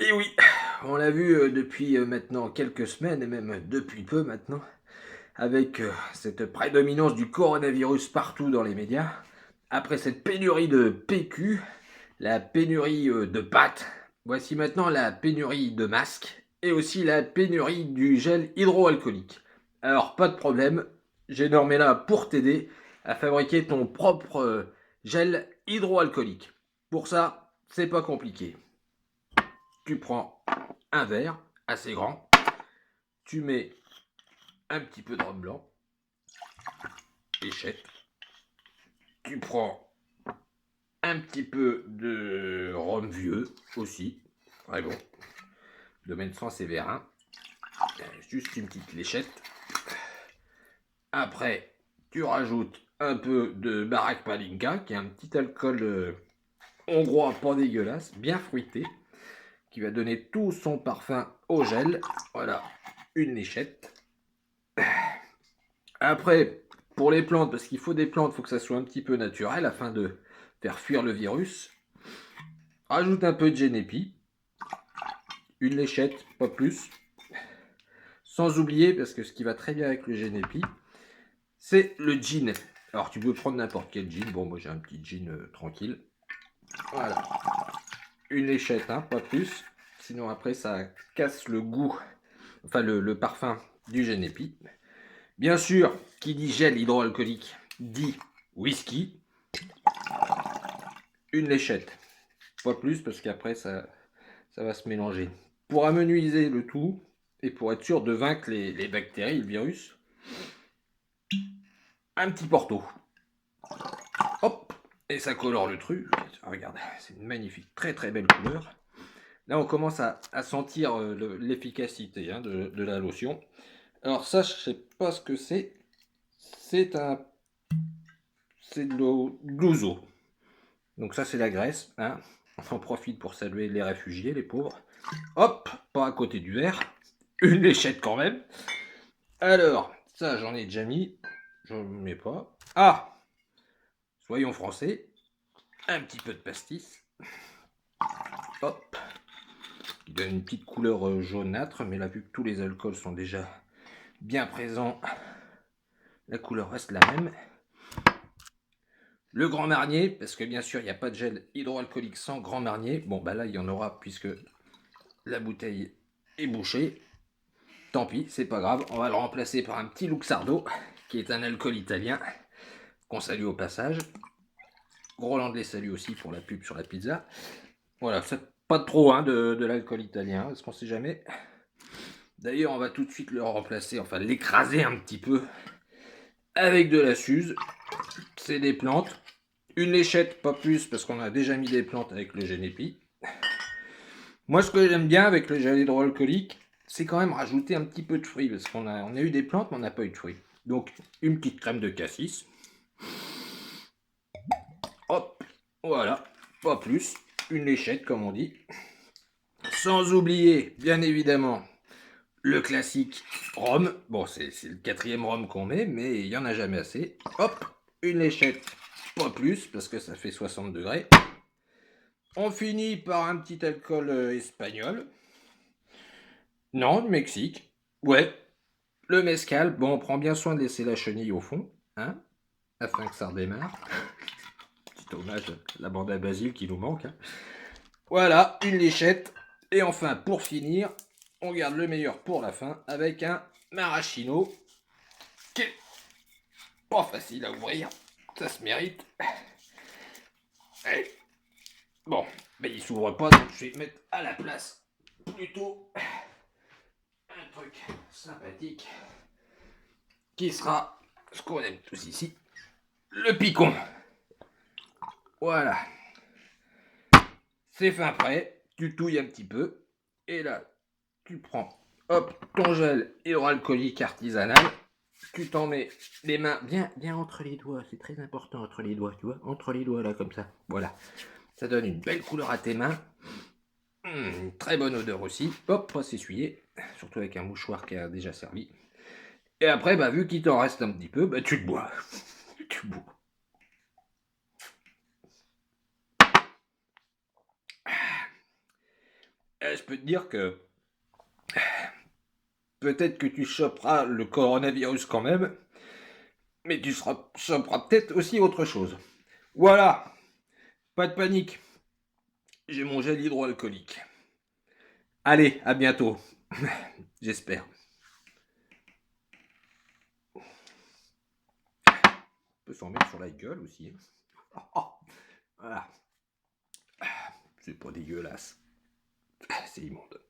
Et oui, on l'a vu depuis maintenant quelques semaines, et même depuis peu maintenant, avec cette prédominance du coronavirus partout dans les médias, après cette pénurie de PQ, la pénurie de pâtes, voici maintenant la pénurie de masques, et aussi la pénurie du gel hydroalcoolique. Alors pas de problème, j'ai Normé là pour t'aider à fabriquer ton propre gel hydroalcoolique. Pour ça, c'est pas compliqué. Tu prends un verre assez grand, tu mets un petit peu de rhum blanc, échette, tu prends un petit peu de rhum vieux aussi, très bon, domaine France et Vérin, juste une petite léchette. Après, tu rajoutes un peu de Barak Palinka, qui est un petit alcool hongrois pas dégueulasse, bien fruité, qui va donner tout son parfum au gel. Voilà, une léchette. Après, pour les plantes, parce qu'il faut des plantes, il faut que ça soit un petit peu naturel afin de faire fuir le virus. Rajoute un peu de génépi, une léchette, pas plus. Sans oublier, parce que ce qui va très bien avec le génépi, c'est le gin. Alors tu peux prendre n'importe quel gin. Bon, moi j'ai un petit gin tranquille. Voilà. Une léchette, hein, pas plus. Sinon après ça casse le goût, enfin le parfum du génépi. Bien sûr, qui dit gel hydroalcoolique dit whisky. Une léchette. Pas plus parce qu'après ça va se mélanger. Pour amenuiser le tout et pour être sûr de vaincre les bactéries, le virus, un petit porto. Hop, et ça colore le truc. Regarde, c'est une magnifique, très très belle couleur. Là, on commence à sentir l'efficacité de la lotion. Alors ça, je sais pas ce que c'est. C'est c'est de l'ouzo. Donc ça, c'est la Grèce. Hein. On en profite pour saluer les réfugiés, les pauvres. Hop, pas à côté du verre. Une léchette quand même. Alors, ça, j'en ai déjà mis. Je ne mets pas. Ah, soyons français. Un petit peu de pastis. Hop. Qui donne une petite couleur jaunâtre. Mais là, vu que tous les alcools sont déjà bien présents, la couleur reste la même. Le Grand Marnier, parce que bien sûr, il n'y a pas de gel hydroalcoolique sans Grand Marnier. Bon, bah là, il y en aura puisque la bouteille est bouchée. Tant pis, c'est pas grave. On va le remplacer par un petit Luxardo, qui est un alcool italien, qu'on salue au passage. Roland les salue aussi pour la pub sur la pizza. Voilà, pas trop hein, de l'alcool italien, parce qu'on sait jamais. D'ailleurs, on va tout de suite le remplacer, enfin l'écraser un petit peu avec de la suze. C'est des plantes. Une léchette, pas plus, parce qu'on a déjà mis des plantes avec le génépi. Moi, ce que j'aime bien avec le gel hydroalcoolique, c'est quand même rajouter un petit peu de fruits, parce on a eu des plantes, mais on n'a pas eu de fruits. Donc, une petite crème de cassis. Hop, voilà, pas plus. Une léchette, comme on dit. Sans oublier, bien évidemment, le classique rhum. Bon, c'est le quatrième rhum qu'on met, mais il n'y en a jamais assez. Hop, une léchette, pas plus, parce que ça fait 60 degrés. On finit par un petit alcool espagnol. Non, du Mexique. Ouais, le mezcal. Bon, on prend bien soin de laisser la chenille au fond, hein, afin que ça redémarre. Petit hommage à la bande à Basile qui nous manque. Hein. Voilà, une léchette. Et enfin, pour finir, on garde le meilleur pour la fin avec un maraschino qui est pas facile à ouvrir. Ça se mérite. Allez. Bon, mais il s'ouvre pas, donc je vais mettre à la place plutôt un truc sympathique qui sera ce qu'on aime tous ici, le picon. Voilà, c'est fin prêt, tu touilles un petit peu, et là, tu prends, hop, ton gel hydroalcoolique artisanal, tu t'en mets les mains bien entre les doigts, c'est très important entre les doigts, tu vois, entre les doigts là, comme ça, voilà. Ça donne une belle couleur à tes mains, une très bonne odeur aussi, hop, pas s'essuyer, surtout avec un mouchoir qui a déjà servi. Et après, bah, vu qu'il t'en reste un petit peu, bah, tu te bois. Tu bois. je peux te dire que peut-être que tu choperas le coronavirus quand même, mais tu choperas peut-être aussi autre chose. Voilà, pas de panique, j'ai mon gel hydroalcoolique. Allez, à bientôt, j'espère. On peut s'en mettre sur la gueule aussi. Voilà. C'est pas dégueulasse. C'est immonde.